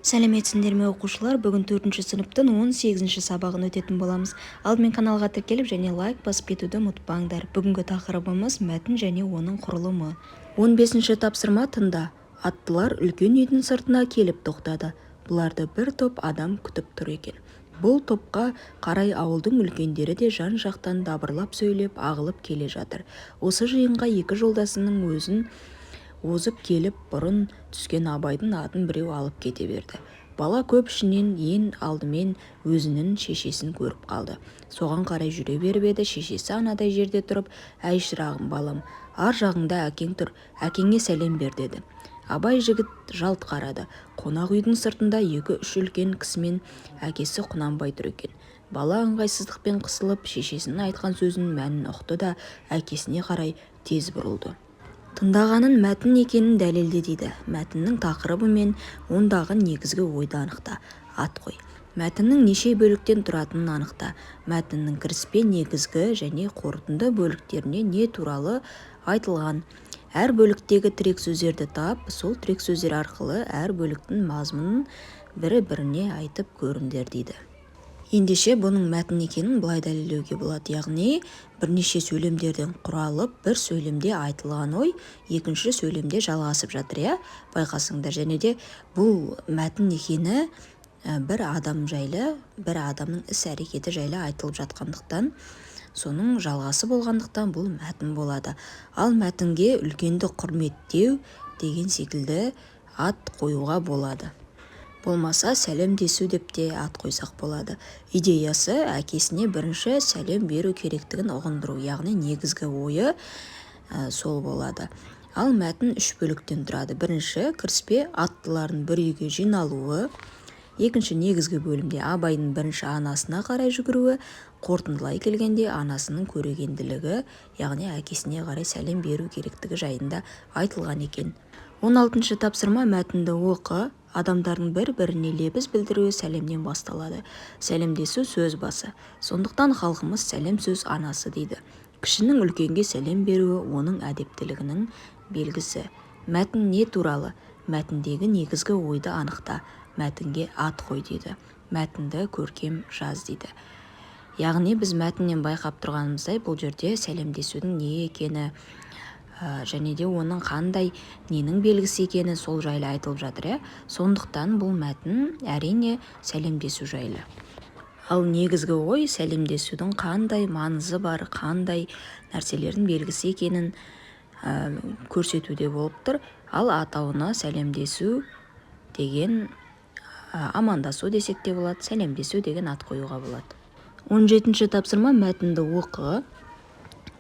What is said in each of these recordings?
Сәлеметсіңдер ме оқушылар, бүгін 4-ші сыныптың 18-ші сабағын өтетін боламыз. Алдымен каналға тіркеліп және лайк басып кетуді ұмытпаңдар. Бүгінгі тақырыбымыз мәтін және оның құрылымы. 15-ші тапсырма тыңда. Аттылар үлкен үйдің сыртына келіп тоқтады. Бұларды бір топ адам күтіп тұр екен. Бұл топқа қарай ауылдың үлкендері де жан-жақтан дабырлап сөйлеп ағылып келе жатыр. Осы жиынға екі жолдасының өзін озып келіп бұрын түскен Абайдың атын біреу алып кете берді. Бала көп ішінен ең алдымен өзінің шешесін көріп қалды. Соған қарай жүре беріп еді, шешесі анадай жерде тұрып, «Әй шырағым балам, ар жағыңда әкең тұр, әкеңе сәлем бер» деді. Абай жігіт жалт қарады. Қонақ үйдің сыртында 2-3 үлкен кісімен әкесі Құнанбай тұр екен. Бала ыңғайсыздықпен қысылып, шешесінің айтқан сөзінің мәнін ұқты да әкесіне қарай тез бұрылды. Тыңдағанын мәтін екенін дәлелде дейді. Мәтіннің тақырыбы мен ондағы негізгі ойды анықта. Ат қой. Мәтіннің неше бөліктен тұратынын анықта. Мәтіннің кіріспе, негізгі және қорытынды бөліктеріне не туралы айтылған. Әр бөліктегі тірек сөздерді тап, сол тірек сөздер арқылы әр бөліктің мазмұнын бірі-біріне айтып көріңдер дейді. Ендеше бұның мәтін екенін былай дәлелдеуге болады, яғни бірнеше сөйлемдерден құралып, бір сөйлемде айтылған ой екінші сөйлемде жалғасып жатыр, иә? Байқасыңдар, және де бұл мәтін екені бір адам жайлы, бір адамның іс-әрекеті жайлы айтылып жатқандықтан, соның жалғасы болғандықтан бұл мәтін болады. Ал мәтінге үлкенді құрметтеу деген секілді ат қоюға болады. Болмаса сәлемдесу деп те ат қойсақ болады. Идеясы әкесіне бірінші сәлем беру керектігін ұғындыру, яғни негізгі ойы сол болады. Ал мәтін 3 бөліктен тұрады. Бірінші кіріспе, аттылардың бір үйге жиналуы. Екінші негізгі бөлімде Абайдың бірінші анасына қарай жүгіруі. Қорытындылай келгенде анасының көрегенділігі, яғни әкесіне қарай сәлем беру керектігі жайында айтылған екен. 16-шы тапсырма мәтінді оқы. Адамдардың бір-біріне лебіз білдіруі сәлемнен басталады. Сәлемдесу сөз басы. Сондықтан халқымыз сәлем сөз анасы дейді. Кішінің үлкенге сәлем беруі оның әдептілігінің белгісі. Мәтін не туралы? Мәтіндегі негізгі ойды анықта. Мәтінге ат қой дейді. Мәтінді көркем жаз дейді. Яғни біз мәтіннен байқап тұрғанымыздай, бұл жерде сәлемдесудің не екені және де оның қандай ненің белгісі екені сол жайлы айтылып жатыр. Сондықтан бұл мәтін әрине сәлемдесу жайлы. Ал негізгі ой сәлемдесудің қандай маңызы бар, қандай нәрселердің белгісі екенін көрсетуде болып тұр. Ал атауына сәлемдесу деген амандасу десек те болады, сәлемдесу деген ат қоюға болады. 17-ші тапсырма мәтінді оқы.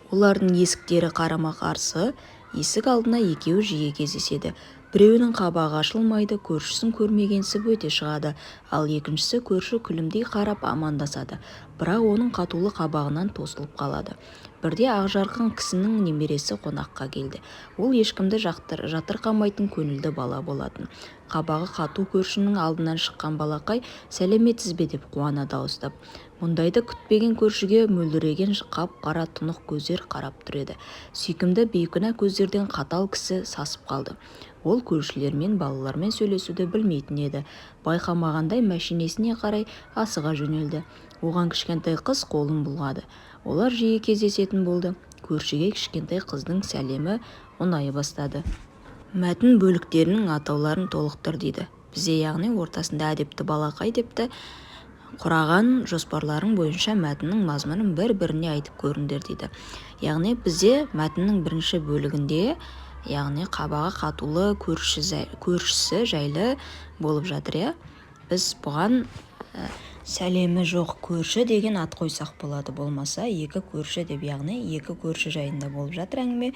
Олардың есіктері қарама-қарсы, есік алдына екеуі жиі кездеседі. Біреуінің қабағы ашылмайды, көршісін көрмегенсіп өте шығады, ал екіншісі көрші күлімдей қарап амандасады, бірақ оның қатулы қабағынан тосылып қалады. Бірде ақжарқын кісінің немересі қонаққа келді. Ол ешкімді жатырқамайтын көңілді бала болатын. Қабағы қату көршінің алдынан шыққан балақай «Сәлеметсіз бе?» деп қуана дауыстап. Мұндайды күтпеген көршіге мөлдіреген қап-қара тұнық көздер қарап тұр еді. Сүйкімді бейкүнә көздерден қатал кісі сасып қалды. Ол көршілермен, балалармен сөйлесуді білмейтін еді. Байқамағандай мәшинесіне қарай асыға жөнелді. Оған кішкентай қыз қолын бұлғады. Олар жиі кездесетін болды. Көршіге кішкентай қыздың сәлемі ұнай бастады. Мәтін бөліктерінің атауларын толықтыр дейді. Бізде яғни ортасында әдепті балақай депті құраған жоспарларың бойынша мәтіннің мазмұнын бір-біріне айтып көріңдер дейді. Яғни бізде мәтіннің бірінші бөлігінде, яғни қабағы қатулы көршісі жайлы болып жатыр. Біз бұған сәлемі жоқ көрші деген ат қойсақ болады. Болмаса екі көрші деп, яғни екі көрші жайында болып жатыр әңгіме.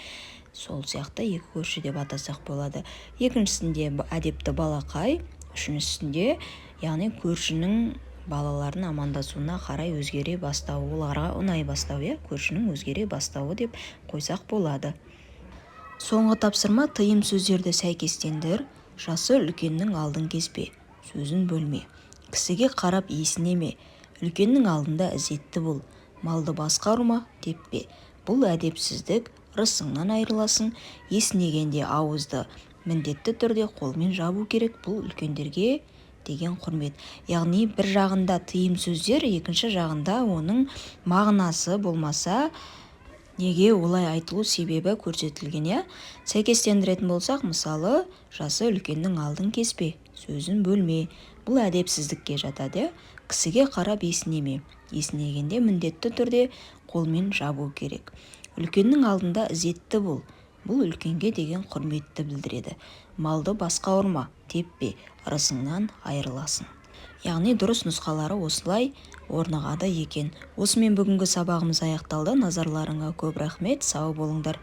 Сол сияқты екі көрші деп атасақ болады. Екіншісінде әдепті балақай, үшіншісінде яғни көршінің балалардың амандасуына қарай өзгере бастауы, оларға ұнай бастауы, көршінің өзгере бастауы деп қойсақ болады. Соңғы тапсырма тыйым сөздерді сәйкестендір. Жасы үлкеннің алдын кеспе, сөзін бөлме. Кісіге қарап есінеме, үлкеннің алдында ізетті бол. Малды басқа ұрма, теппе. Бұл әдепсіздік, ырысыңнан айырыласың. Есінегенде ауызды міндетті түрде қолмен жабу керек. Бұл үлкендерге деген құрмет. Яғни бір жағында тыйым сөздер, екінші жағында оның мағынасы болмаса неге олай айтылу себебі көрсетілген. Сәйкестендіретін болсақ, мысалы, жасы үлкеннің алдын кеспе, сөзін бөлме. Бұл әдепсіздікке жатады. Кісіге қарап есінеме. Есінегенде міндетті түрде қолмен жабу керек. Үлкеннің алдында ізетті бол. Бұл үлкенге деген құрметті білдіреді. Малды басқа ұрма, теппе, ырысыңнан айырыласың. Яғни дұрыс нұсқалары осылай орнығады екен. Осымен бүгінгі сабағымыз аяқталды. Назарларыңа көп рахмет. Сау болыңдар.